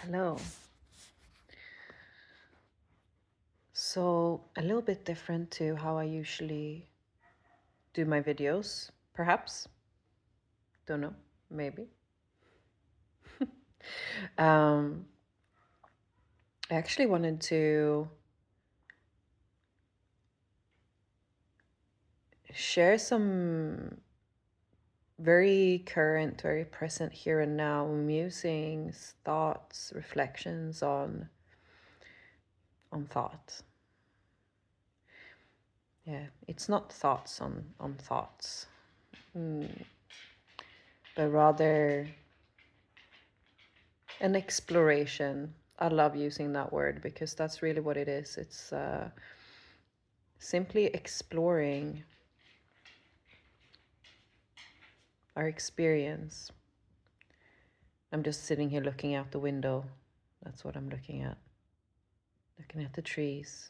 Hello. So, a little bit different to how I usually do my videos, perhaps. Don't know, maybe. um, I actually wanted to share some very current, very present here and now musings, thoughts, reflections on thought. Yeah, it's not thoughts on thoughts, but rather an exploration. I love using that word because that's really what it is. It's simply exploring our experience. I'm just sitting here looking out the window. That's what I'm looking at. Looking at the trees.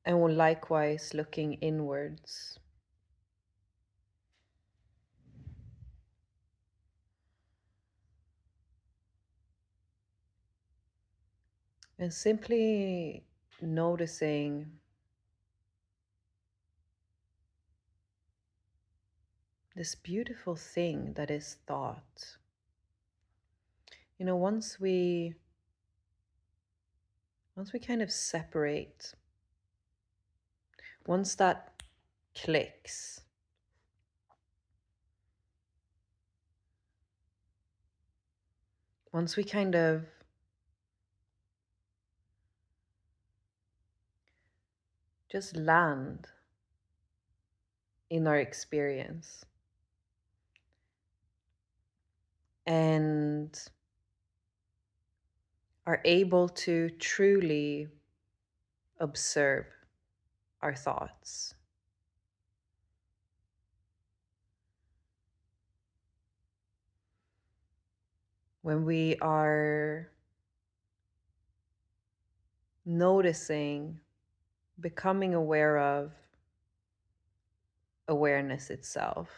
And likewise looking inwards. And simply noticing this beautiful thing that is thought. You know, once we kind of separate, once that clicks, once we kind of just land in our experience and are able to truly observe our thoughts. When we are noticing, becoming aware of awareness itself,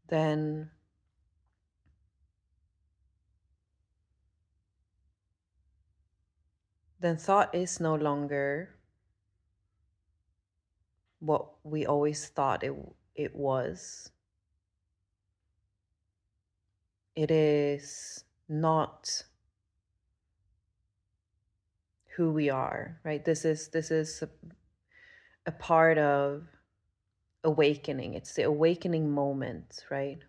then thought is no longer what we always thought it was. It is not who we are, right? This is a part of awakening. It's the awakening moment, right?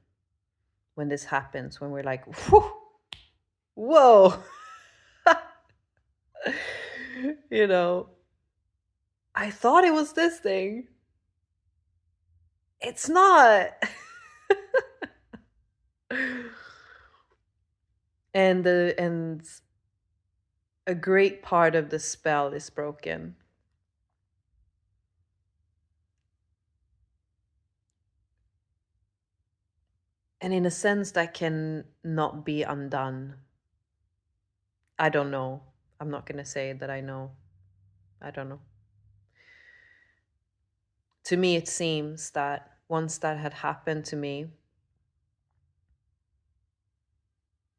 When this happens, when we're like, whoa, you know, I thought it was this thing. It's not. and a great part of the spell is broken. And in a sense that can not be undone. I don't know. I'm not going to say that I know. I don't know. To me, it seems that once that had happened to me,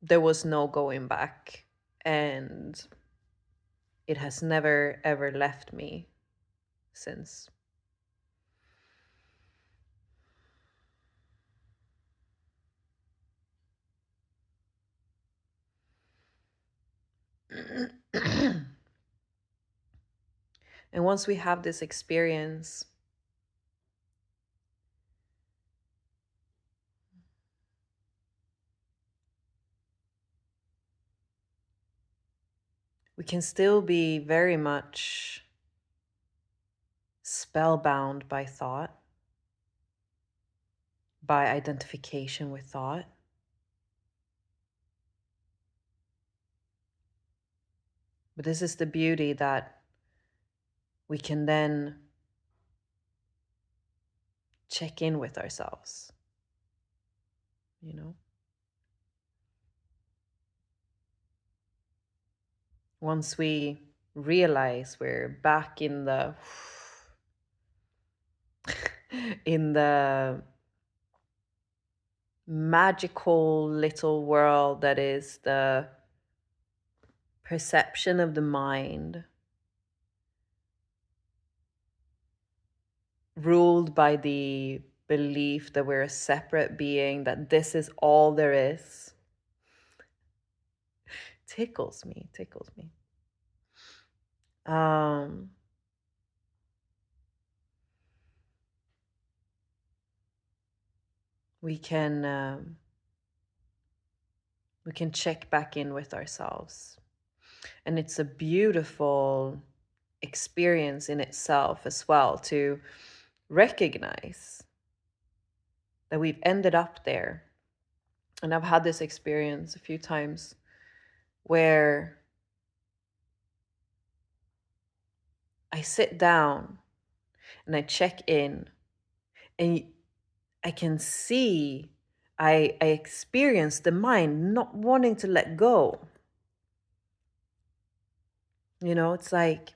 there was no going back. And it has never, ever left me since. And once we have this experience, we can still be very much spellbound by thought, by identification with thought. But this is the beauty that we can then check in with ourselves, you know? once we realize we're back in the in the magical little world that is the perception of the mind, ruled by the belief that we're a separate being, that this is all there is, tickles me. Um, we can we can check back in with ourselves, and it's a beautiful experience in itself as well to recognize that we've ended up there. And I've had this experience a few times where I sit down and I check in, and I can see, I experience the mind not wanting to let go. You know, it's like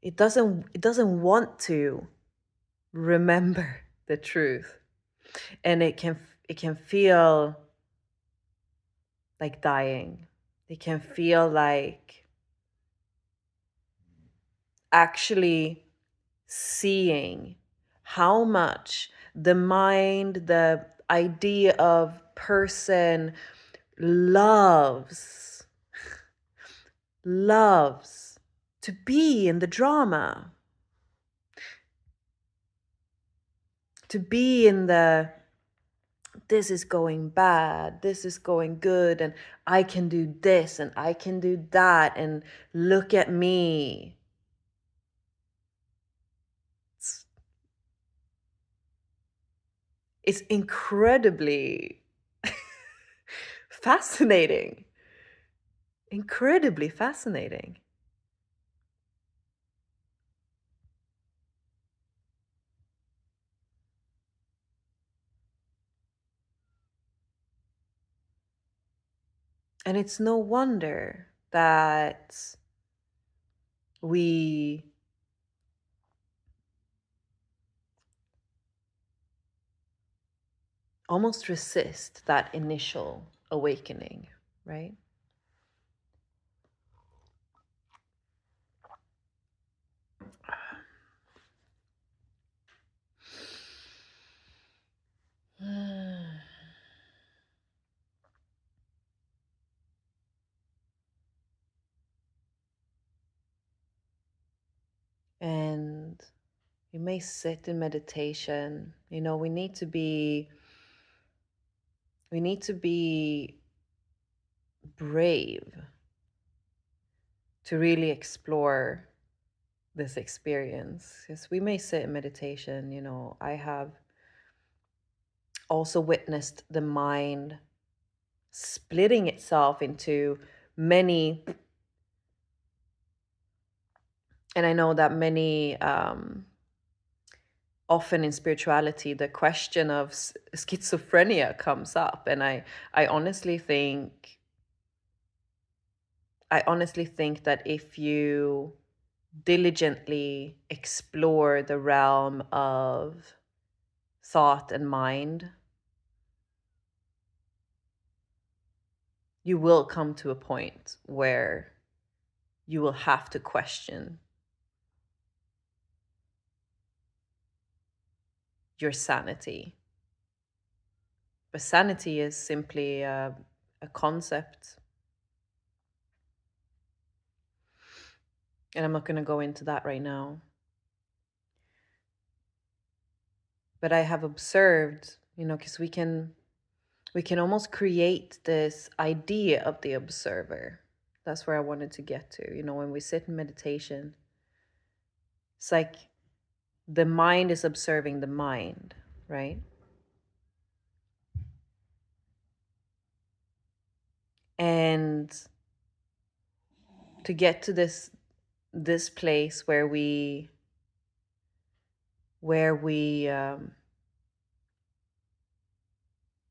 it doesn't want to remember the truth. And it can feel like dying. It can feel like actually seeing how much the mind, the idea of person loves loves to be in the drama, to be in the this is going bad, this is going good, and I can do this and I can do that, and look at me. It's incredibly fascinating. Incredibly fascinating. And it's no wonder that we almost resist that initial awakening, right? And you may sit in meditation. You know, we need to be brave to really explore this experience. Because we may sit in meditation, you know, I have also witnessed the mind splitting itself into many, and I know that many, often in spirituality, the question of schizophrenia comes up, and I honestly think, that if you diligently explore the realm of thought and mind, you will come to a point where you will have to question your sanity. But sanity is simply a concept. And I'm not going to go into that right now. But I have observed, you know, because we can almost create this idea of the observer. That's where I wanted to get to. You know, when we sit in meditation, it's like the mind is observing the mind, right? And to get to this place where we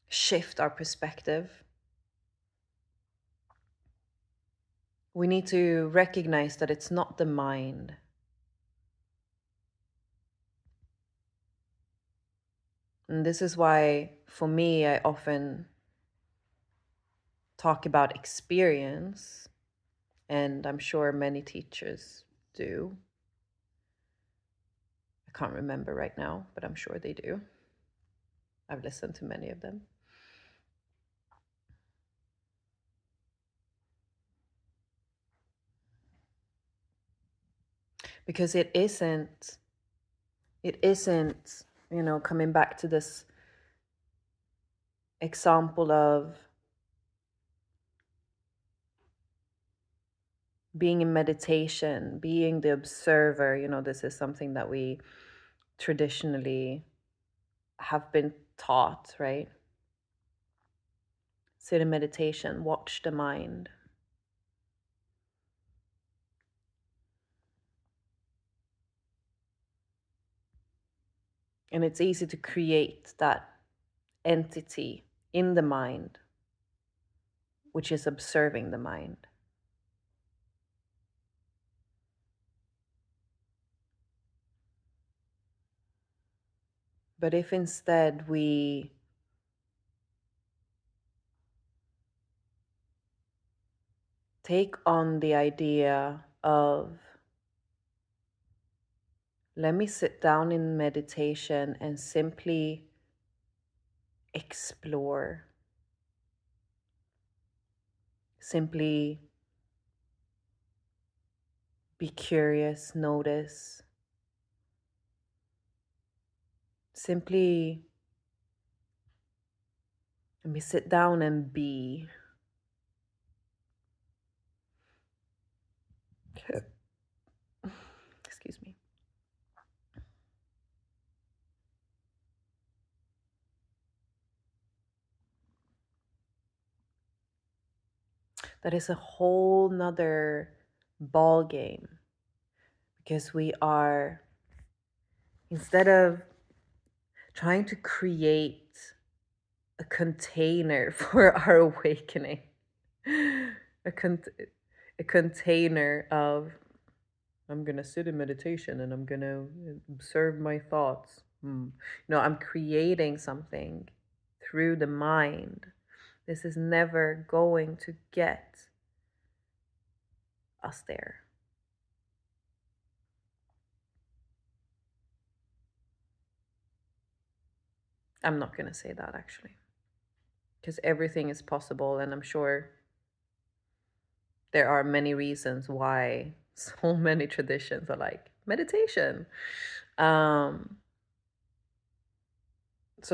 shift our perspective, We need to recognize that it's not the mind. And this is why, for me, I often talk about experience, and I'm sure many teachers do. I can't remember right now, but I'm sure they do. I've listened to many of them. Because it isn't, coming back to this example of being in meditation, being the observer. This is something that we traditionally have been taught, right? Sit in meditation, watch the mind. And it's easy to create that entity in the mind, which is observing the mind. But if instead we take on the idea of, let me sit down in meditation and simply explore, simply be curious, notice, simply let me sit down and be. Excuse me. That is a whole nother ball game, because we are, instead of trying to create a container for our awakening, a, con- a container of, I'm going to sit in meditation and I'm going to observe my thoughts. No, I'm creating something through the mind. This is never going to get us there. I'm not going to say that, actually, because everything is possible, and I'm sure there are many reasons why so many traditions are like meditation. So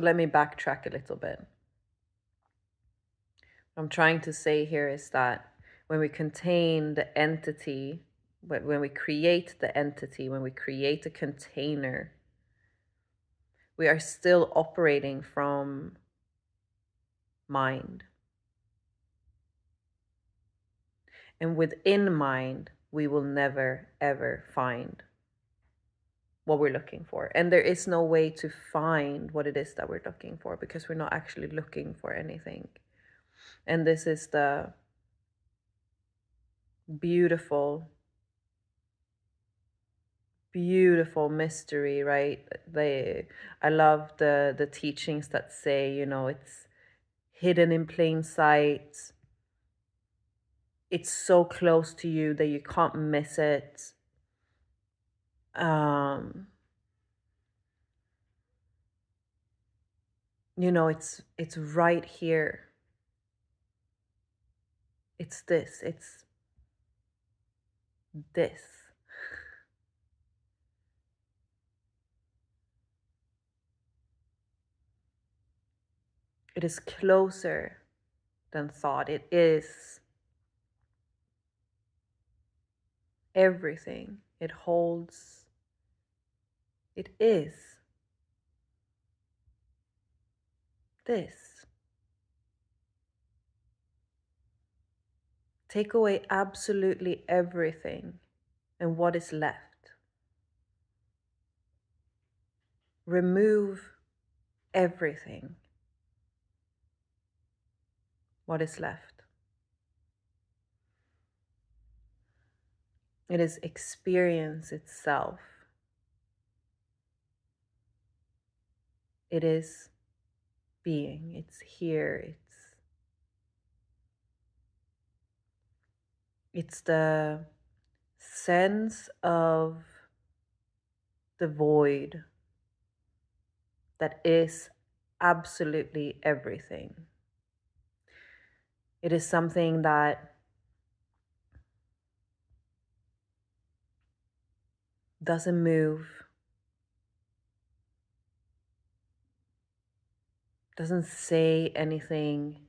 let me backtrack a little bit. What I'm trying to say here is that when we contain the entity, when we create the entity, when we create a container, we are still operating from mind. And within mind, we will never, ever find what we're looking for. And there is no way to find what it is that we're looking for, because we're not actually looking for anything. And this is the beautiful, beautiful mystery, right? I love the teachings that say, it's hidden in plain sight. It's so close to you that you can't miss it. It's right here. It's this. It is closer than thought. It is everything. It holds. It is this. Take away absolutely everything, and what is left? Remove everything. What is left? It is experience itself. It is being. It's here. It's the sense of the void that is absolutely everything. It is something that doesn't move, doesn't say anything.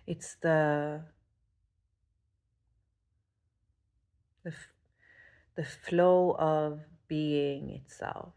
It's the f- the flow of being itself.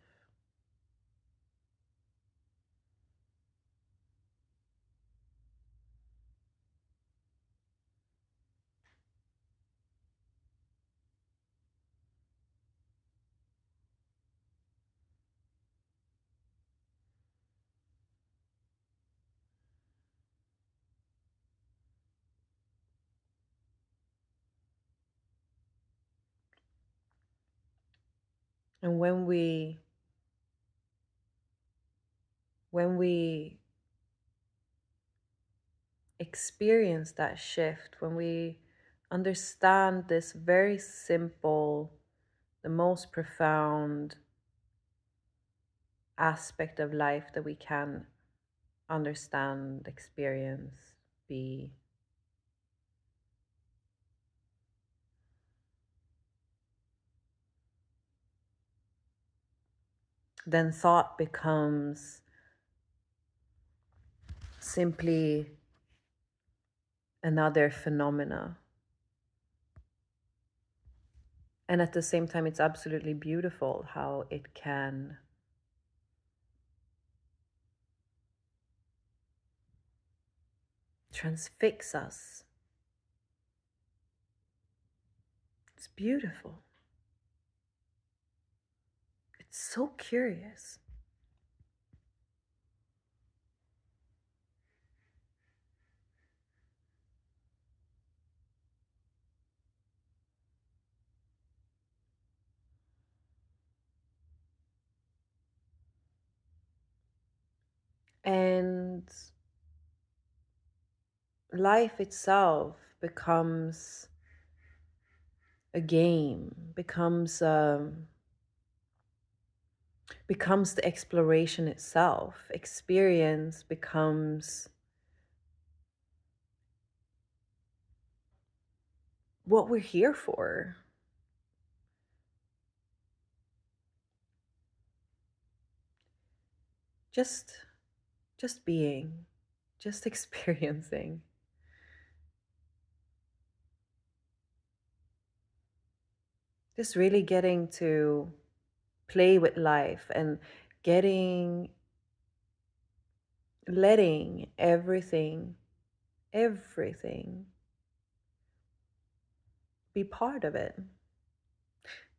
And when we experience that shift, when we understand this very simple, the most profound aspect of life that we can understand, experience, be, then thought becomes simply another phenomena. And at the same time, it's absolutely beautiful how it can transfix us. It's beautiful. It's so curious. And life itself becomes a game, becomes the exploration itself. Experience becomes what we're here for. Just just being, just experiencing. Just really getting to play with life and getting letting everything be part of it.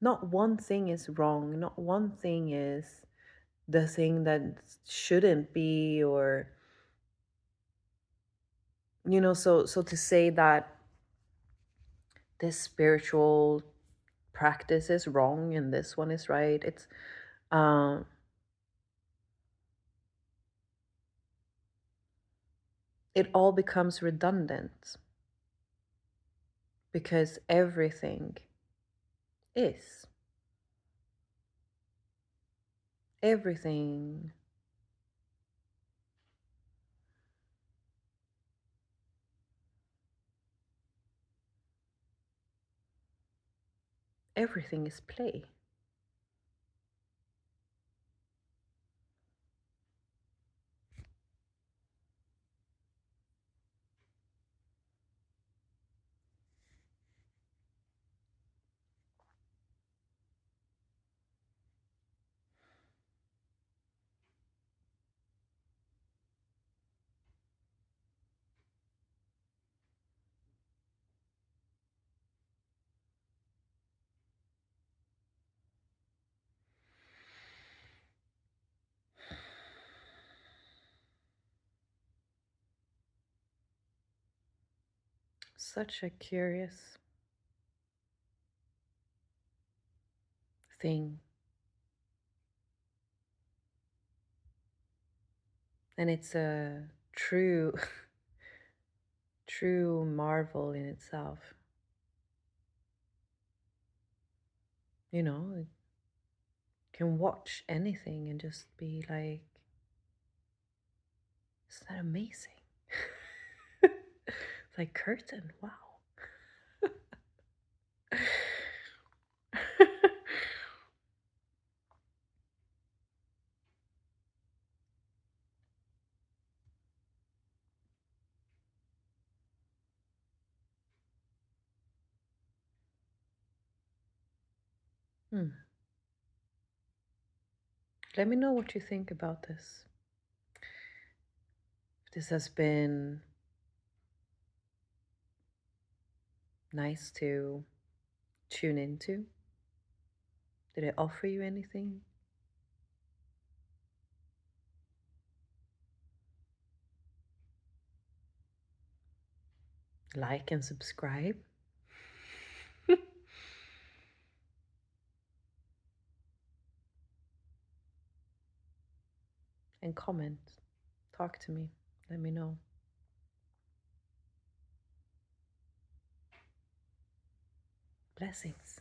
Not one thing is wrong, not one thing is the thing that shouldn't be, or so to say that this spiritual practice is wrong and this one is right, um it all becomes redundant because is everything everything is play. Such a curious thing. And it's a true, true marvel in itself. You know, you can watch anything and just be like, isn't that amazing? It's like curtain, wow. Hmm. Let me know what you think about this. If this has been nice to tune into. Did it offer you anything? Like and subscribe. And comment. Talk to me. Let me know. Blessings.